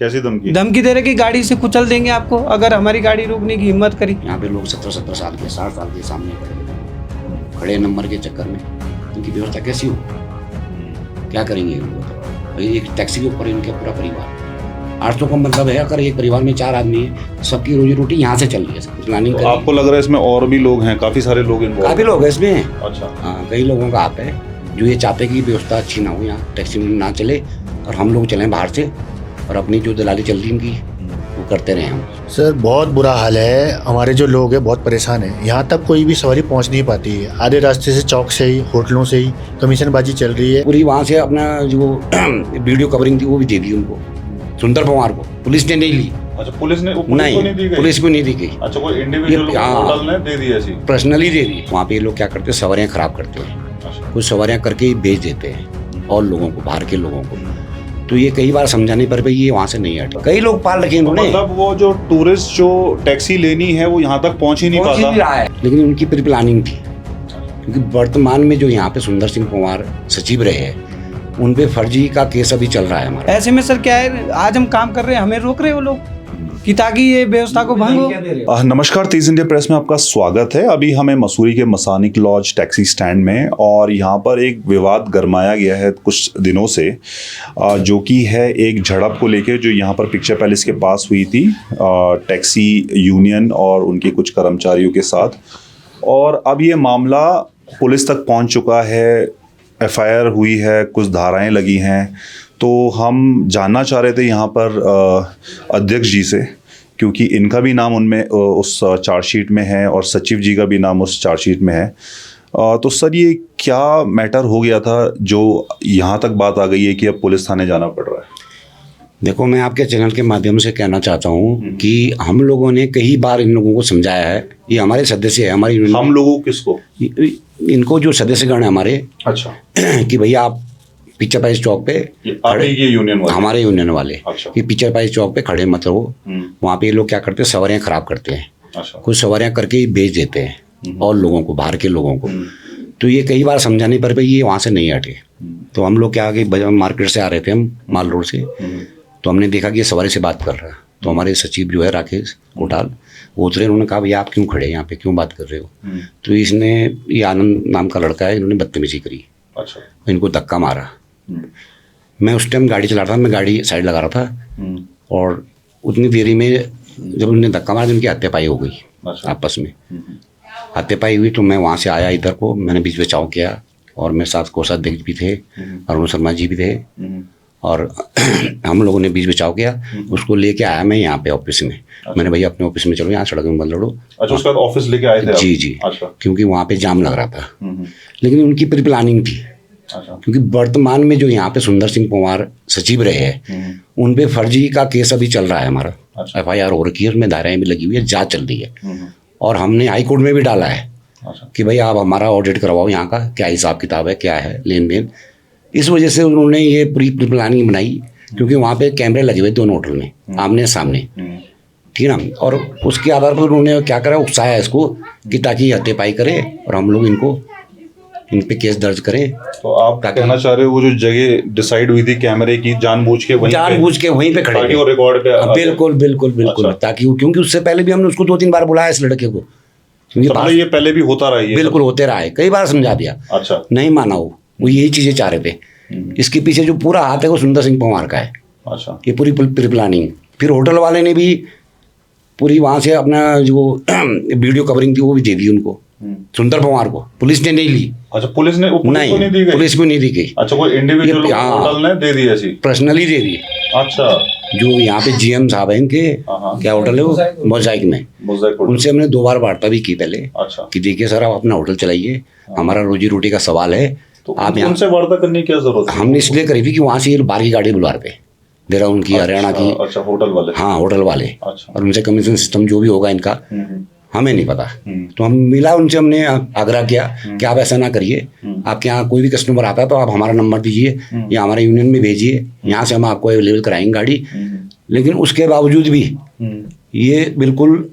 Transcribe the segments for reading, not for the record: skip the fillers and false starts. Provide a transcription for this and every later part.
कैसी धमकी? धमकी दे रहे कि गाड़ी से कुचल देंगे आपको अगर हमारी गाड़ी रोकने की हिम्मत करी। यहाँ पे लोग 17-17 साल के 60 साल के सामने खड़े नंबर के चक्कर में इनकी व्यवस्था कैसी हो? क्या करेंगे लोग? एक टैक्सी के ऊपर इनका पूरा परिवार 800 का मतलब है। अगर एक परिवार में 4 आदमी है, सबकी रोजी रोटी यहाँ से चल रही है। प्लानिंग तो आपको लग रहा है इसमें और भी लोग हैं, काफी सारे लोग इन्वॉल्व? काफी लोग हैं इसमें। अच्छा। हाँ, कई लोगों का हाथ है जो ये चाहते कि व्यवस्था अच्छी ना हो, यहाँ टैक्सी ना चले और हम लोग चलें बाहर से और अपनी जो दलाली चल रही उनकी वो करते रहे हम। सर बहुत बुरा हाल है, हमारे जो लोग हैं बहुत परेशान हैं। यहाँ तक कोई भी सवारी पहुँच नहीं पाती है। आधे रास्ते से चौक से ही, होटलों से ही कमीशनबाजी चल रही है। पूरी वहाँ से अपना जो वीडियो कवरिंग थी वो भी दे दी उनको, सुंदर पवार को। पुलिस ने नहीं ली। अच्छा, पुलिस को नहीं दी गई? पुलिस को नहीं दी गई। अच्छा, कोई इंडिविजुअल होटल ने दे दी ऐसी? पर्सनली दे दी। वहाँ पे लोग क्या करते हैं, सवारियाँ खराब करते हैं। अच्छा। कुछ सवारियाँ करके ही भेज देते हैं और लोगों को, बाहर के लोगों को। तो ये कई बार समझाने पर भी ये वहाँ से नहीं हटे। कई लोग पाल रखे इन्होंने। मतलब वो जो टूरिस्ट जो टैक्सी लेनी है वो यहाँ तक पहुँच ही नहीं पाता रहा है। लेकिन उनकी प्री प्लानिंग थी, क्योंकि वर्तमान में जो यहाँ पे सुंदर सिंह पंवार सचिव रहे हैं उन पे फर्जी का केस अभी चल रहा है हमारा। ऐसे में सर क्या है, आज हम काम कर रहे हैं, हमें रोक रहे हैं वो लोग कि ताकि ये व्यवस्था को भंग हो। नमस्कार, तेज इंडिया प्रेस में आपका स्वागत है। अभी हमें मसूरी के मसानिक लॉज टैक्सी स्टैंड में, और यहाँ पर एक विवाद गरमाया गया है कुछ दिनों से, जो कि है एक झड़प को लेके जो यहाँ पर पिक्चर पैलेस के पास हुई थी टैक्सी यूनियन और उनके कुछ कर्मचारियों के साथ। और अब ये मामला पुलिस तक पहुँच चुका है, FIR हुई है, कुछ धाराएं लगी हैं। तो हम जानना चाह रहे थे यहाँ पर अध्यक्ष जी से, क्योंकि इनका भी नाम उनमें उस चार्जशीट में है और सचिव जी का भी नाम उस चार्जशीट में है। तो सर, ये क्या मैटर हो गया था जो यहाँ तक बात आ गई है कि अब पुलिस थाने जाना पड़ रहा है? देखो, मैं आपके चैनल के माध्यम से कहना चाहता हूँ कि हम लोगों ने कई बार इन लोगों को समझाया है। ये हमारे सदस्य है, हमारी हम लोगों किसको? इनको जो सदस्यगण है हमारे। अच्छा। कि भैया आप पिक्चर पैलेस चौक पे ये यूनियन वाले? हमारे यूनियन वाले। अच्छा। कि पिक्चर पैलेस चौक पे खड़े मत रहो। वहाँ पे ये लोग क्या करते हैं, सवारियाँ खराब करते हैं। अच्छा। कुछ सवारियाँ करके ही भेज देते हैं और लोगों को, बाहर के लोगों को। तो ये कई बार समझाने पर भी ये वहाँ से नहीं हटे। तो हम लोग क्या आगे मार्केट से आ रहे थे, हम माल रोड से, तो हमने देखा कि ये सवारी से बात कर रहा है। तो हमारे सचिव जो है राकेश कोटाल, वो उतरे, उन्होंने कहा भैया आप क्यों खड़े यहाँ पे, क्यों बात कर रहे हो? तो इसने, ये आनंद नाम का लड़का है, इन्होंने बदतमीजी करी। अच्छा। इनको धक्का मारा। मैं उस टाइम गाड़ी चला रहा था, मैं गाड़ी साइड लगा रहा था, और उतनी देरी में जब उन्होंने धक्का मारा तो उनकी हाथापाई हो गई। अच्छा। आपस में हाथापाई हुई। तो मैं वहाँ से आया इधर को, मैंने बीच बचाव किया, और मेरे साथ कोषाध्यक्ष भी थे, अरुण शर्मा जी भी थे, और हम लोगों ने बीच बचाव किया। उसको लेके आया मैं यहाँ पे ऑफिस में। मैंने भैया अपने ऑफिस में चलो, यहाँ सड़क में बंद लड़ो। अच्छा, उसके बाद ऑफिस लेके आए थे? जी जी। अच्छा। क्योंकि वहाँ पे जाम लग रहा था। लेकिन उनकी प्री प्लानिंग थी। अच्छा। क्योंकि वर्तमान में जो यहाँ पे सुंदर सिंह पंवार सचिव रहे हैं उन पे फर्जी का केस अभी चल रहा है हमारा। अच्छा। FIR हो रखी है, उसमें धाराएं भी लगी हुई है, जांच चल रही है। और हमने हाई कोर्ट में भी डाला है। अच्छा। कि भाई आप हमारा ऑडिट करवाओ, यहाँ का क्या हिसाब किताब है, क्या है लेन देन। इस वजह से उन्होंने ये प्री प्लानिंग बनाई, क्योंकि वहाँ पे कैमरे लगे हुए दोनों होटल में, आमने सामने, ठीक है ना। और उसके आधार पर उन्होंने क्या करा, उकसाया इसको कि ताकि हत्यापाई करे और हम लोग इन पे केस दर्ज करें। तो आप कहना चाह रहे हो वो जो जगह डिसाइड हुई थी कैमरे की, जानबूझ के वहीं पे खड़े ताकि वो रिकॉर्ड पे? बिल्कुल। ताकि क्योंकि उससे पहले भी हमने उसको 2-3 बार बुलाया इस लड़के को, क्योंकि ये पहले भी होता रहा है? बिल्कुल होते रहा है, कई बार समझा दिया। अच्छा। नहीं माना वो यही चीजें चाह रहे थे। इसके पीछे जो पूरा हाथ है वो सुंदर सिंह पंवार का है। अच्छा। ये पूरी प्री प्लानिंग। फिर होटल वाले ने भी पूरी वहाँ से अपना जो वीडियो कवरिंग थी वो भी दे दी उनको, सुंदर पंवार को। पुलिस ने नहीं ली। अच्छा, पुलिस को नहीं दी गई? पुलिस को नहीं दी गई। अच्छा, कोई इंडिविजुअल होटल ने दे दी ऐसी? पर्सनली दे दी। अच्छा। जो यहाँ पे GM साहब है इनके, क्या होटल है वो, मोज़ाइक में, उनसे हमने 2 बार वार्ता भी की पहले। अच्छा। कि देखिए सर, आप अपना होटल चलाइए, हमारा रोजी रोटी का सवाल है। तो आप यहाँ उनसे वार्ता करने की क्या जरूरत है? हमने इसलिए करी थी कि वहाँ से ये बाहर की गाड़ी बुला रहे थे, देहरादून की, हरियाणा की। अच्छा, होटल वाले? हाँ, होटल वाले। अच्छा। और उनसे कमीशन सिस्टम जो भी होगा इनका हमें नहीं पता। तो हम मिला उनसे, हमने आग्रह किया कि आप ऐसा ना करिए, आपके यहाँ कोई भी कस्टमर आता है तो आप हमारा नंबर दीजिए या हमारे यूनियन में भेजिए, यहाँ से हम आपको अवेलेबल कराएंगे गाड़ी। लेकिन उसके बावजूद भी ये बिल्कुल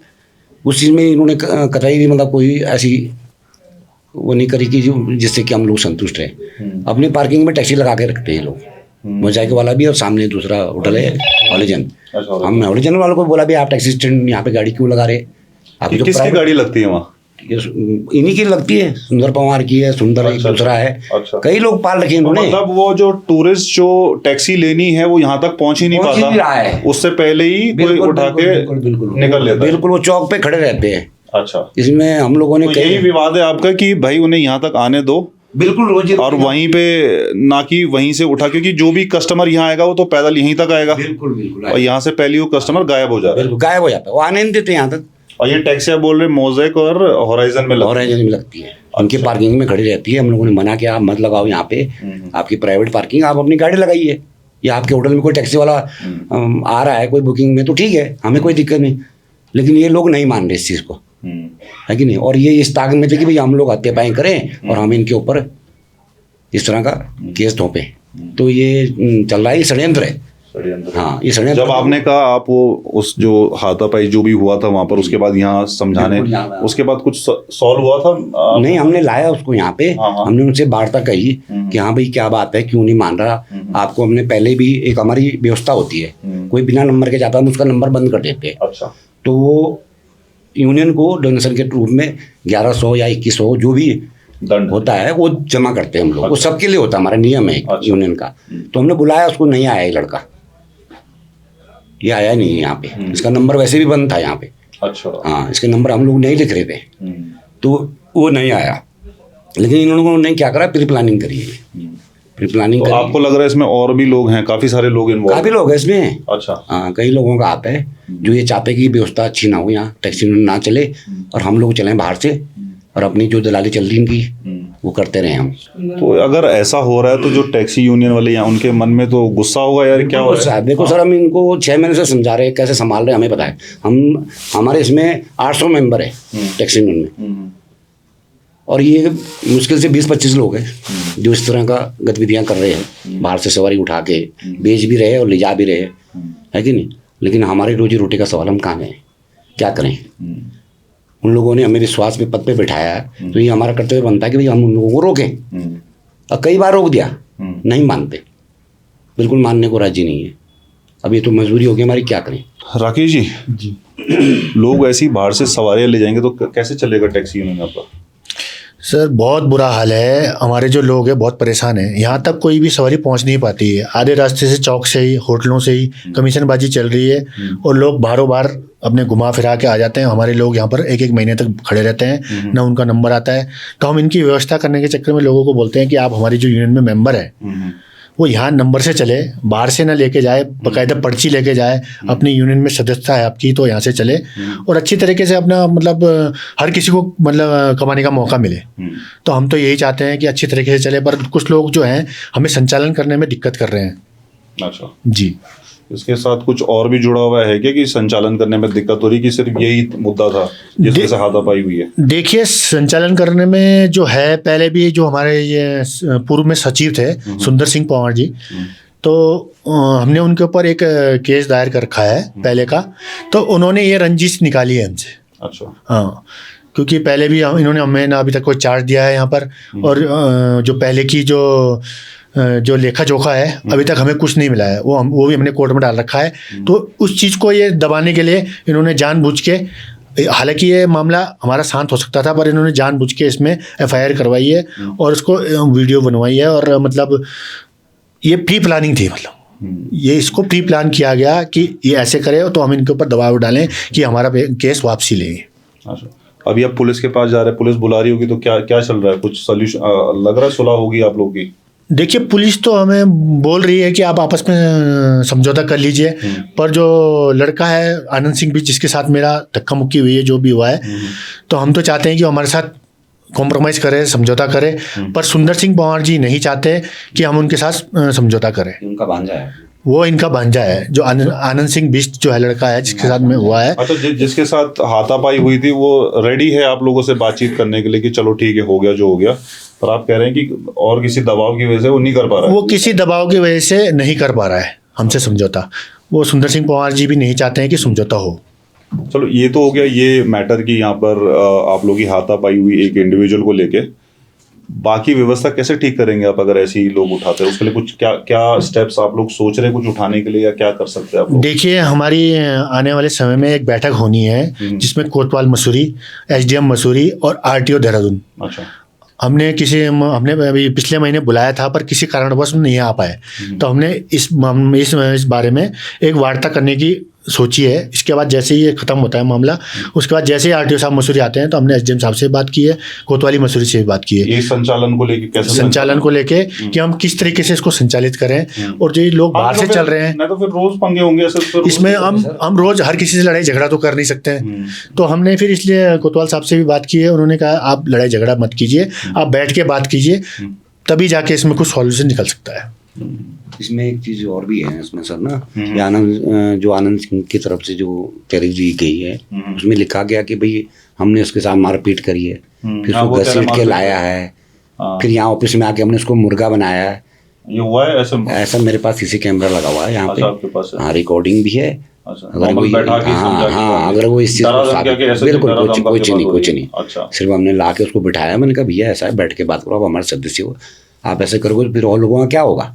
उस चीज़ में इन्होंने कतई भी मतलब कोई ऐसी वो नहीं करी कि जिससे कि हम लोग संतुष्ट रहे। अपनी पार्किंग में टैक्सी लगा के रखते हैं लोग। मोटरसाइकिल वाला भी और सामने दूसरा होटल है हॉलीजन। अच्छा, हम हॉलीजन वालों को बोला भी आप टैक्सी स्टैंड यहाँ पे गाड़ी क्यों लगा रहे, आपकी जो किसकी गाड़ी लगती है वहाँ? इन्हीं की लगती है, सुंदर पवार की है, सुंदर एक दूसरा है, अच्छा। कई लोग पाल रखे हैं इन्होंने। मतलब वो जो टूरिस्ट जो टैक्सी लेनी है वो यहाँ तक पहुंच ही नहीं पहुंच ही नहीं रहा पाता है। उससे पहले ही कोई उठा के निकल लेता है। बिल्कुल वो चौक पे खड़े रहते हैं। अच्छा, इसमें हम लोगों ने तो यही विवाद है आपका कि भाई उन्हें यहाँ तक आने दो बिल्कुल रोजी और वहीं पे ना कि वहीं से उठा, क्योंकि जो भी कस्टमर यहाँ आएगा वो तो पैदल यहीं तक आएगा बिल्कुल बिल्कुल और यहाँ से पहले वो कस्टमर गायब हो जा रहा है। बिल्कुल गायब हो जाता है, वो आने नहीं देते यहाँ तक। और ये टैक्सी आप बोल रहे मोज़ेक और होराइजन में लगती है। हॉराइजन में लगती है, उनकी पार्किंग में खड़ी रहती है। हम लोगों ने मना किया आप मत लगाओ यहाँ पे, आपकी प्राइवेट पार्किंग, आप अपनी गाड़ी लगाइए, या आपके होटल में कोई टैक्सी वाला आ रहा है कोई बुकिंग में तो ठीक है, हमें कोई दिक्कत नहीं। लेकिन ये लोग नहीं मान रहे इस चीज़ को, है कि नहीं। और ये इस ताकत में थे कि भाई हम लोग हत्यापाई करें और हम इनके ऊपर इस तरह का केस थोपें। तो ये चल रहा है, ये षड्यंत्र है। हाँ, ये षड्यंत्र। जब आपने कहा आप वो उस जो हाथापाई जो भी हुआ था वहां पर, उसके बाद यहाँ समझाने, उसके बाद कुछ सॉल्व हुआ था? नहीं, हमने लाया उसको यहाँ पे। हाँ। हमने उनसे वार्ता कही कि हाँ भाई क्या बात है, क्यों नहीं मान रहा। आपको हमने पहले भी एक हमारी व्यवस्था होती है, कोई बिना नंबर के जाता है हम उसका नंबर बंद कर देते हैं। अच्छा, तो वो यूनियन को डोनेशन के रूप में 1100 या 2100 जो भी दंड होता है वो जमा करते हैं हम लोग। वो सबके लिए होता है, हमारा नियम है यूनियन का। तो हमने बुलाया उसको, नहीं आया ये लड़का, ये आया नहीं यहाँ पे। इसका नंबर वैसे भी बंद था यहाँ पे। अच्छा, हाँ, इसके नंबर हम लोग नहीं लिख रहे थे, तो वो नहीं आया। लेकिन इन लोगों ने क्या करा, प्री प्लानिंग करी है। प्री प्लानिंग तो आपको लग रहा है इसमें और भी लोग हैं, काफी सारे लोग इन्वॉल्व? काफी लोग हैं इसमें। अच्छा, हाँ, कई लोगों का हाथ है जो ये चाहते कि व्यवस्था अच्छी ना हो, यहाँ टैक्सी ना चले और हम लोग चलें बाहर से और अपनी जो दलाली चल रही इनकी वो करते रहे हम। तो अगर ऐसा हो रहा है तो जो टैक्सी यूनियन वाले यहाँ, उनके मन में तो गुस्सा होगा यार, क्या हो रहा है? देखो सर, हम इनको 6 महीने से समझा रहे हैं, कैसे संभाल रहे हैं हमें पता है। हमारे इसमें 800 मेंबर है टैक्सी यूनियन में, और ये मुश्किल से 20-25 लोग हैं जो इस तरह का गतिविधियां कर रहे हैं, बाहर से सवारी उठा के बेच भी रहे हैं और ले जा भी रहे हैं, है कि नहीं। लेकिन हमारी रोजी रोटी का सवाल, हम कहाँ गए, क्या करें। उन लोगों ने हमें विश्वास पे पद पे बिठाया है, तो ये हमारा कर्तव्य बनता है कि भाई हम उन लोगों को रोकें। और कई बार रोक दिया, नहीं मानते, बिल्कुल मानने को राजी नहीं है। अब ये तो मजबूरी होगी हमारी, क्या करें। राकेश जी, लोग ऐसी बाहर से सवारियां ले जाएंगे तो कैसे चलेगा टैक्सी यूनियन आपका? सर बहुत बुरा हाल है, हमारे जो लोग हैं बहुत परेशान हैं। यहाँ तक कोई भी सवारी पहुँच नहीं पाती है। आधे रास्ते से चौक से ही, होटलों से ही कमीशनबाजी चल रही है और लोग बाहरों बाहर अपने घुमा फिरा के आ जाते हैं। हमारे लोग यहाँ पर 1-1 महीने तक खड़े रहते हैं, ना उनका नंबर आता है। तो हम इनकी व्यवस्था करने के चक्कर में लोगों को बोलते हैं कि आप हमारी जो यूनियन में मेंबर है वो यहाँ नंबर से चले, बाहर से ना लेके जाए, बाकायदा पर्ची लेके जाए। अपनी यूनियन में सदस्यता है आपकी तो यहाँ से चले और अच्छी तरीके से अपना मतलब हर किसी को मतलब कमाने का मौका मिले। तो हम तो यही चाहते हैं कि अच्छी तरीके से चले, पर कुछ लोग जो हैं हमें संचालन करने में दिक्कत कर रहे हैं। अच्छा जी, इसके साथ कुछ और भी जुड़ा हुआ है क्या कि संचालन करने में दिक्कत हो रही, कि सिर्फ यही मुद्दा था जिसमें से हाथापाई हुई है? देखिए, संचालन करने में जो है, पहले भी जो हमारे ये पूर्व में सचिव थे सुंदर सिंह पंवार जी, तो हमने उनके ऊपर एक केस दायर कर रखा है पहले का। तो उन्होंने ये रंजिश निकाली है हमसे। अच्छा, हाँ, क्योंकि पहले भी इन्होंने हमें ना अभी तक कोई चार्ज दिया है यहाँ पर, और जो पहले की जो लेखा जोखा है अभी तक हमें कुछ नहीं मिला है, वो भी हमने कोर्ट में डाल रखा है। तो उस चीज़ को ये दबाने के लिए इन्होंने जानबूझ के, हालांकि ये मामला हमारा शांत हो सकता था, पर इन्होंने जानबूझ के इसमें FIR करवाई है और उसको वीडियो बनवाई है। और मतलब ये प्री प्लानिंग थी, मतलब ये इसको प्री प्लान किया गया कि ये ऐसे करे तो हम इनके ऊपर दबाव डालें कि हमारा केस वापसी लेंगे। अच्छा, अभी आप पुलिस के पास जा रहे हैं, पुलिस बुला रही होगी, तो क्या क्या चल रहा है? कुछ सोल्यूशन लग रहा है, सुलह होगी आप लोगों की? देखिए, पुलिस तो हमें बोल रही है कि आप आपस में समझौता कर लीजिए, पर जो लड़का है आनंद सिंह भी, जिसके साथ मेरा धक्का मुक्की हुई है, जो भी हुआ है, तो हम तो चाहते हैं कि वो हमारे साथ कॉम्प्रोमाइज़ करे, समझौता करे। पर सुंदर सिंह पंवार जी नहीं चाहते कि हम उनके साथ समझौता करें। उनका भांजा है वो, इनका भांजा है जो आनंद सिंह बिष्ट जो है लड़का है जिसके साथ में हुआ है। अच्छा, जिसके साथ हाथापाई हुई थी वो रेडी है आप लोगों से बातचीत करने के लिए कि चलो ठीक है, हो गया जो हो गया, पर आप कह रहे हैं कि और किसी दबाव की वजह से वो नहीं कर पा रहा है? वो किसी दबाव की वजह से नहीं कर पा रहा है हमसे समझौता। वो सुंदर सिंह पंवार जी भी नहीं चाहते हैं कि समझौता हो। चलो, ये तो हो गया ये मैटर की यहाँ पर आप लोगों की हाथापाई हुई एक इंडिविजुअल को लेके। बाकी व्यवस्था कैसे ठीक करेंगे आप अगर ऐसे ही लोग उठाते हैं? उसके लिए कुछ क्या क्या स्टेप्स आप लोग सोच रहे हैं कुछ उठाने के लिए, या क्या कर सकते हैं आप लोग? देखिए, हमारी आने वाले समय में एक बैठक होनी है जिसमें कोतवाल मसूरी, SDM मसूरी और RTO देहरादून, अच्छा, हमने अभी पिछले महीने बुलाया था पर किसी कारणवश नहीं आ पाए। तो हमने इस बारे में एक वार्ता करने की सोची है। इसके बाद जैसे ही ये खत्म होता है मामला, उसके बाद जैसे ही RTO साहब मसूरी आते हैं तो हमने SDM साहब से बात की है, कोतवाली मसूरी से भी बात की है। ये संचालन को लेके कैसे संचालन को लेके कि हम किस तरीके से इसको संचालित करें, और जो लोग बाहर से चल रहे हैं, नहीं तो फिर रोज पंगे होंगे ऐसे। इसमें हम रोज हर किसी से लड़ाई झगड़ा तो कर नहीं सकते हैं। तो हमने फिर इसलिए कोतवाल साहब से भी बात की है। उन्होंने कहा आप लड़ाई झगड़ा मत कीजिए, आप बैठ के बात कीजिए, तभी जाके इसमें कुछ सॉल्यूशन निकल सकता है। इसमें एक चीज़ और भी है इसमें सर ना, ये आनंद सिंह की तरफ से जो तहरीर दी गई है उसमें लिखा गया कि भाई हमने उसके साथ मारपीट करी है, फिर उसको घसीट के लाया है, फिर यहाँ ऑफिस में आके हमने उसको मुर्गा बनाया है। ये हुआ है ऐसा मेरे पास CC कैमरा लगा हुआ है यहाँ पे, हाँ रिकॉर्डिंग भी है। अगर कोई अगर वो इस चीज़ को बिल्कुल कुछ नहीं, सिर्फ हमने ला के उसको बिठाया। मैंने कहा भैया ऐसा है, बैठ के बात करो, आप हमारे सदस्य हो, आप ऐसे करोगे तो फिर और लोगों का क्या होगा,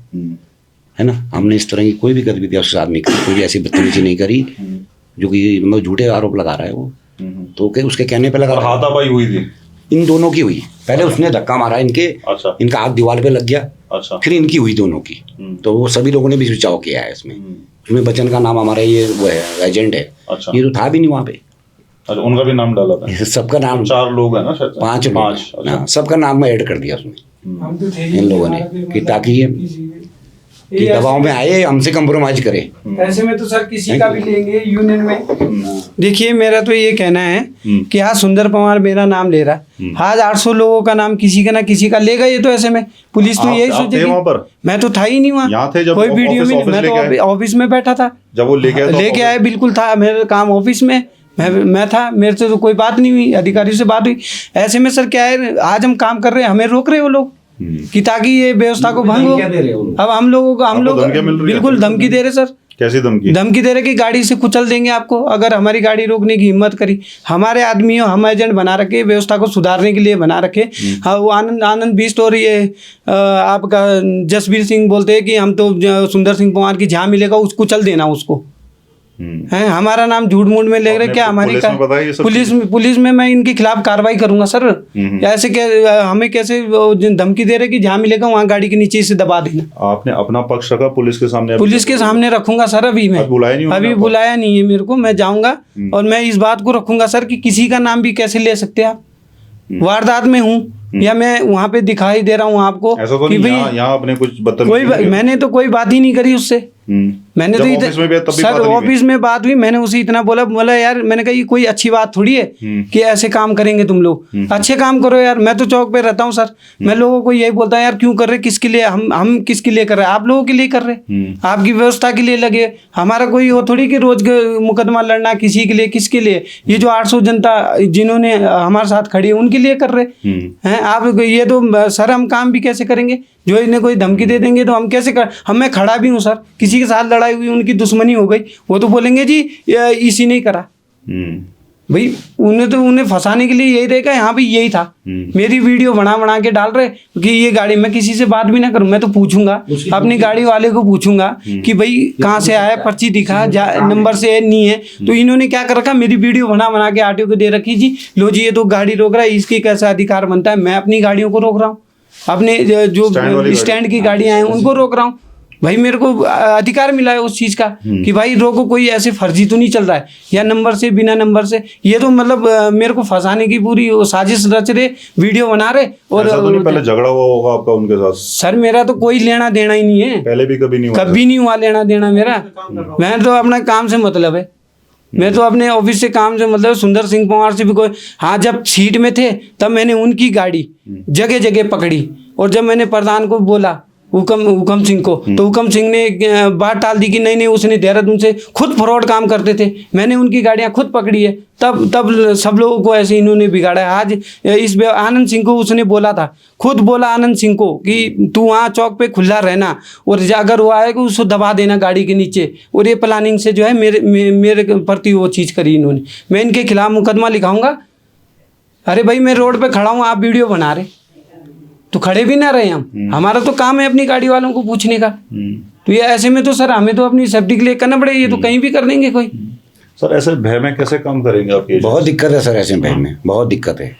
है ना। हमने इस तरह की कोई भी गतिविधि उसके साथ नहीं करी, कोई भी ऐसी बदतमीजी नहीं करी जो कि मतलब झूठे आरोप लगा रहा है वो। तो उसके कहने पे लगा, हाथापाई हुई थी इन दोनों की हुई। पहले उसने धक्का मारा इनके, इनका हाथ दीवार पे लग गया, फिर इनकी हुई दोनों की। तो वो सभी लोगों ने भी बचाव किया है इसमें बच्चन का नाम हमारा ये वो है एजेंट है, ये तो था भी नहीं वहाँ पे। अच्छा, उनका भी नाम डाला था? सबका नाम, 4 लोग हैं ना शायद, 5 लोग, सबका नाम में ऐड कर दिया उसमें इन लोगों ने, कि ताकि ये कि दबाव में आए, हमसे कंप्रोमाइज करे। ऐसे में तो सर किसी का भी लेंगे यूनियन में। देखिए, मेरा तो ये कहना है कि आज सुंदर पवार मेरा नाम ले रहा है, आज 800 लोगों का नाम किसी का ना किसी का लेगा। ये तो ऐसे में पुलिस तो यही सोचेगी। मैं तो था ही नहीं वहाँ, कोई वीडियो में, मैं तो ऑफिस में बैठा था जब वो लेके आए। बिल्कुल था, मेरा काम ऑफिस में, मैं था, मेरे से तो कोई बात नहीं हुई, अधिकारी से बात हुई। ऐसे में सर क्या है, आज हम काम कर रहे हैं, हमें रोक रहे वो लोग कि ताकि ये व्यवस्था को भंग हो। अब हम लोग बिल्कुल धमकी दे रहे सर। कैसी धमकी? धमकी दे रहे कि गाड़ी से कुचल देंगे आपको अगर हमारी गाड़ी रोकने की हिम्मत करी। हमारे आदमी हम एजेंट बना रखे, व्यवस्था को सुधारने के लिए बना रखे। हाँ, वो आनंद बीस्ट और ये आपका जसबीर सिंह बोलते हैं कि हम तो सुंदर सिंह पवार की जहाँ मिलेगा उसको कुचल देना उसको है। हमारा नाम झूठ मूठ में ले रहे क्या हमारी पुलिस में मैं इनके खिलाफ कार्रवाई करूंगा सर। ऐसे हमें कैसे धमकी दे रहे कि जहाँ मिलेगा वहाँ गाड़ी के नीचे से दबा देना। आपने अपना पक्ष रखा पुलिस के सामने? पुलिस के सामने रखूंगा सर। अभी बुलाया नहीं है मेरे को, मैं जाऊंगा और मैं इस बात को रखूंगा सर कि किसी का नाम भी कैसे ले सकते हैं आप। वारदात में हूँ या मैं वहाँ पे दिखाई दे रहा हूँ आपको कि भाई यहाँ अपने कुछ मैंने तो कोई बात ही नहीं करी उससे। मैंने तो सर ऑफिस में बात हुई, मैंने उसे इतना बोला यार, मैंने कहा ये कोई अच्छी बात थोड़ी है कि ऐसे काम करेंगे तुम लोग, अच्छे काम करो यार। मैं तो चौक पे रहता हूँ सर, मैं लोगों को यही बोलता हूँ यार क्यों कर रहे, किसके लिए, हम किसके लिए कर रहे हैं, आप लोगों के लिए कर रहे, आपकी व्यवस्था के लिए लगे। हमारा कोई वो थोड़ी कि रोज मुकदमा लड़ना किसी के लिए, किसके लिए, ये जो 800 जनता जिन्होंने हमारे साथ खड़ी है उनके लिए कर रहे हैं आप। ये तो सर हम काम भी कैसे करेंगे, जो इन्हें कोई धमकी दे देंगे तो हम कैसे मैं खड़ा भी हूँ सर, किसी के साथ लड़ाई हुई, उनकी दुश्मनी हो गई, वो तो बोलेंगे जी इसी ने करा। भाई उन्हें फंसाने के लिए यही रहेगा, यहाँ भी यही था। मेरी वीडियो बना के डाल रहे कि ये गाड़ी, मैं किसी से बात भी ना करूं, मैं तो पूछूंगा अपनी गाड़ी वाले को पूछूंगा कि भाई कहाँ से आया, पर्ची दिखा, नंबर से नहीं है। तो इन्होंने क्या कर रखा, मेरी वीडियो बना के RTO को दे रखी जी, लो जी ये तो गाड़ी रोक रहा है, इसकी कैसा अधिकार बनता है। मैं अपनी गाड़ियों को रोक रहा हूँ, अपने जो स्टैंड की गाड़ियां हैं उनको रोक रहा हूँ। भाई मेरे को अधिकार मिला है उस चीज का कि भाई रोको, कोई ऐसे फर्जी तो नहीं चल रहा है या नंबर से बिना नंबर से। ये तो मतलब मेरे को फंसाने की पूरी साजिश रच रहे, वीडियो बना रहे। और ऐसा तो नहीं पहले झगड़ा हुआ होगा आपका उनके साथ? सर मेरा तो कोई लेना देना ही नहीं है, पहले भी कभी नहीं हुआ लेना देना मेरा। मैं तो अपना काम से मतलब है, मैं तो अपने ऑफिस से काम से मतलब। सुंदर सिंह पवार से भी कोई, हाँ जब सीट में थे तब मैंने उनकी गाड़ी जगह जगह पकड़ी, और जब मैंने प्रधान को बोला हुकम सिंह को, तो हुकम सिंह ने बात टाल दी कि नहीं उसने देहरादून से खुद फ्रॉड काम करते थे, मैंने उनकी गाड़ियां खुद पकड़ी है। तब सब लोगों को ऐसे इन्होंने बिगाड़ा है। आज इस आनंद सिंह को उसने बोला था, खुद बोला आनंद सिंह को कि तू वहाँ चौक पे खुला रहना, और अगर वो आएगा उसको दबा देना गाड़ी के नीचे। और ये प्लानिंग से जो है मेरे प्रति वो चीज़ करी इन्होंने। मैं इनके खिलाफ मुकदमा लिखाऊंगा। अरे भाई मैं रोड पे खड़ा हूँ, आप वीडियो बना रहे, तो खड़े भी ना रहे हम, हमारा तो काम है अपनी गाड़ी वालों को पूछने का। तो ये ऐसे में तो सर हमें तो अपनी सेफ्टी के लिए करना पड़ेगा, ये तो कहीं भी कर देंगे कोई। सर ऐसे भय में कैसे काम करेंगे आप ये? बहुत दिक्कत है सर, ऐसे भय में बहुत दिक्कत है।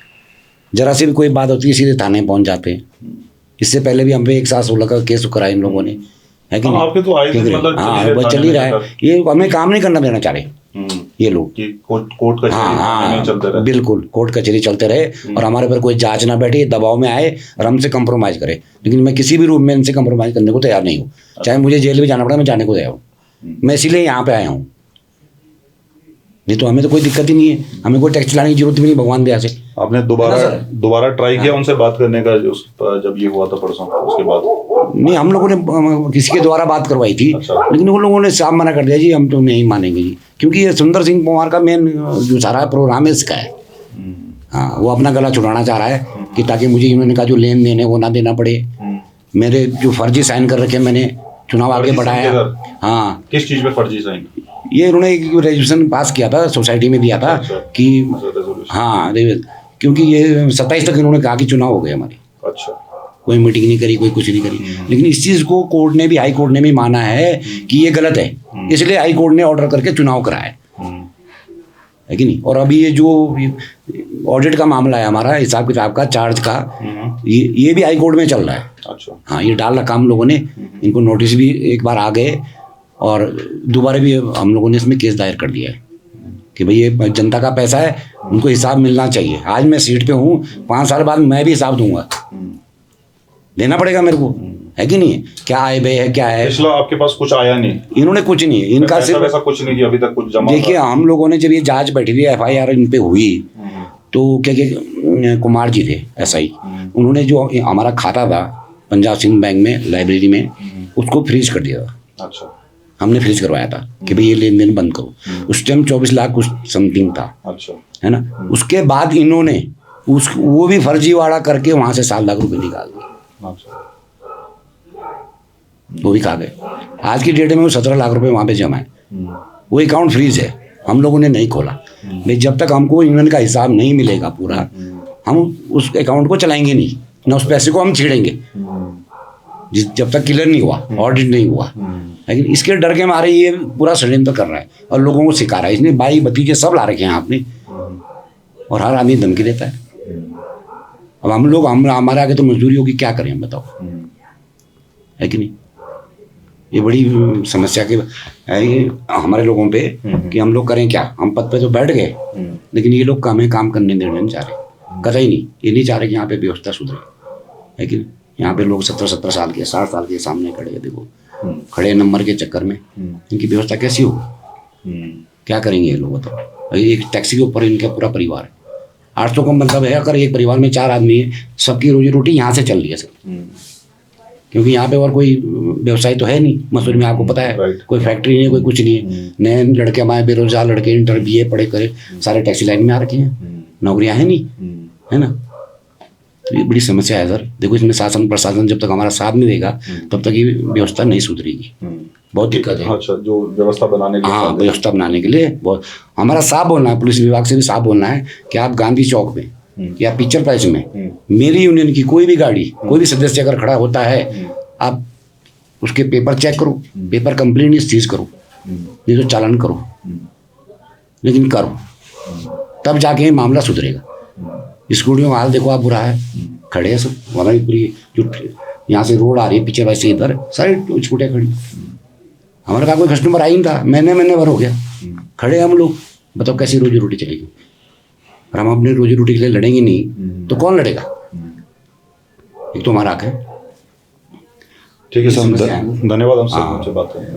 जरा सी भी कोई बात होती है सीधे थाने पहुंच जाते हैं। इससे पहले भी हम पे 116 का केस कराया इन लोगों ने, है कि नहीं? आपके तो आए थे, मतलब हाँ वो चल ही रहा है। ये हमें काम नहीं करना देना चाह रहे ये लोग कि कोर्ट कचहरी चलते रहे। बिल्कुल कोर्ट कचहरी चलते रहे और हमारे पर कोई जांच ना बैठे, दबाव में आए और हमसे कंप्रोमाइज करे। लेकिन मैं किसी भी रूप में इनसे कंप्रोमाइज करने को तैयार नहीं हूँ, चाहे मुझे जेल भी जाना पड़ा, मैं जाने को तैयार हूँ। मैं इसीलिए यहाँ पे आया हूँ, नहीं तो हमें तो कोई दिक्कत ही नहीं है, हमें कोई टैक्स चलाने की जरूरत भी नहीं भगवान दया से। आपने दोबारा ट्राई किया उनसे बात करने का जब ये हुआ था परसों, उसके बाद? नहीं, हम लोगों ने किसी के द्वारा बात करवाई थी। अच्छा। लेकिन उन लोगों ने साफ मना कर दिया जी हम तो नहीं मानेंगे जी, क्योंकि ये सुंदर सिंह पंवार का मेन जो सारा प्रोग्राम है इसका है। हाँ, वो अपना गला छुड़ाना चाह रहा है कि ताकि मुझे इन्होंने का जो लेन देन है वो ना देना पड़े। मेरे जो फर्जी साइन कर रखे मैंने चुनाव आगे बढ़ाया। हाँ, किस चीज पे फर्जी साइन? ये उन्होंने एक रेजोल्यूशन पास किया था, सोसाइटी में दिया था। अच्छा। कि हाँ, क्योंकि ये 27 तक इन्होंने कहा कि चुनाव हो गए हमारे। अच्छा। कोई मीटिंग नहीं करी, कोई कुछ नहीं करी। लेकिन इस चीज़ को कोर्ट ने भी, हाई कोर्ट ने भी माना है कि ये गलत है, इसलिए हाई कोर्ट ने ऑर्डर करके चुनाव कराया है कि नहीं। और अभी ये जो ऑडिट का मामला है हमारा, हिसाब किताब का, चार्ज का, ये भी हाई कोर्ट में चल रहा है। अच्छा। हाँ, ये डाल रखा हम लोगों ने, इनको नोटिस भी एक बार आ गए और दोबारा भी हम लोगों ने इसमें केस दायर कर दिया है कि भाई ये जनता का पैसा है, उनको हिसाब मिलना चाहिए। आज मैं सीट पे हूँ, 5 साल बाद मैं भी हिसाब दूंगा, देना पड़ेगा मेरे को, है कि नहीं? क्या आय व्यय है, क्या है। पिछला आपके पास कुछ आया नहीं? इन्होंने कुछ नहीं, इनका सिर्फ ऐसा कुछ नहीं किया अभी तक, कुछ जमा? देखिए, हम लोगों ने जब ये जांच बैठी हुई, FIR इन पे हुई, तो क्या कुमार जी थे SI, उन्होंने जो हमारा खाता था पंजाब सिंह बैंक में लाइब्रेरी में, उसको फ्रीज कर दिया था। अच्छा। हमने फ्रीज करवाया था कि भाई ये लेन देन बंद करो। उस टाइम 24 लाख कुछ समथिंग था। अच्छा। है ना। उसके बाद इन्होंने वो भी फर्जीवाड़ा करके वहां से 7 लाख रुपए निकाल दिए। अच्छा। वो भी खा गए। आज की डेट में वो 17 लाख रुपए वहां पे जमा है, वो अकाउंट फ्रीज है, हम लोगों ने नहीं खोला। नहीं, जब तक हमको यूनियन का हिसाब नहीं मिलेगा पूरा, हम उस अकाउंट को चलाएंगे नहीं, ना उस पैसे को हम छेड़ेंगे जब तक क्लियर नहीं हुआ, ऑडिट नहीं हुआ। लेकिन इसके डर के मारे ये पूरा षड्यंत्र कर रहा है और लोगों को सिखा रहा है। इसने भाई भतीजे सब ला रखे हैं आपने, और हर आदमी धमकी देता है। अब हम लोग हमारे आगे तो मजदूरी होगी, क्या करें हम बताओ, है कि नहीं? ये बड़ी समस्या के है ये हमारे लोगों पे कि हम लोग करें क्या। हम पद पे तो बैठ गए, लेकिन ये लोग हमें काम करने देना नहीं चाह रहे, कर ही नहीं। ये नहीं चाह रहे कि यहाँ पे व्यवस्था सुधरे, है कि नहीं? यहाँ पे लोग 17-17 साल के, 60 साल के सामने खड़े हैं, देखो खड़े नंबर के चक्कर में इनकी व्यवस्था कैसी हो, क्या करेंगे ये लोग बताओ। एक टैक्सी के ऊपर इनका पूरा परिवार है, 800 का मतलब है। अगर एक परिवार में 4 आदमी है, सबकी रोजी रोटी यहाँ से चल रही है सर, क्योंकि यहाँ पे और कोई व्यवसाय तो है नहीं मसूरी में, आपको पता है। कोई फैक्ट्री नहीं, कोई कुछ नहीं है। नए लड़के हमारे बेरोजगार लड़के, इंटर BA पढ़े करे सारे टैक्सी लाइन में आ रखे हैं, नौकरियाँ हैं नहीं, है ना। तो ये बड़ी समस्या है सर। देखो, इसमें शासन प्रशासन जब तक हमारा साथ नहीं देगा तब तक ये व्यवस्था नहीं सुधरेगी, बहुत दिक्कत है। अच्छा, जो व्यवस्था बनाने के लिए, हाँ, व्यवस्था बनाने के लिए बहुत हमारा साफ बोलना है, पुलिस विभाग से भी साफ बोलना है कि आप गांधी चौक में या पिक्चर प्राइस में मेरी यूनियन की कोई भी गाड़ी, कोई भी सदस्य अगर खड़ा होता है, आप उसके पेपर चेक करो, पेपर कंप्लीट नहीं सीज करो, नहीं तो चालान करो, लेकिन करो, तब जाके मामला सुधरेगा। स्कूटियों का हाल देखो आप, बुरा है, खड़े हैं सब। हमारी पूरी जो यहाँ से रोड आ रही है पीछे वाले से इधर, सारी स्कूटियाँ खड़ी। हमारे पास कोई कस्टमर आ ही नहीं था, महीने भर हो गया खड़े हम लोग। बताओ कैसी रोजी रोटी चलेगी? और हम अपनी रोजी रोटी के लिए लड़ेंगे नहीं तो कौन लड़ेगा? एक तो हमारा हक है। ठीक है सर, धन्यवाद हमसे बात करने का।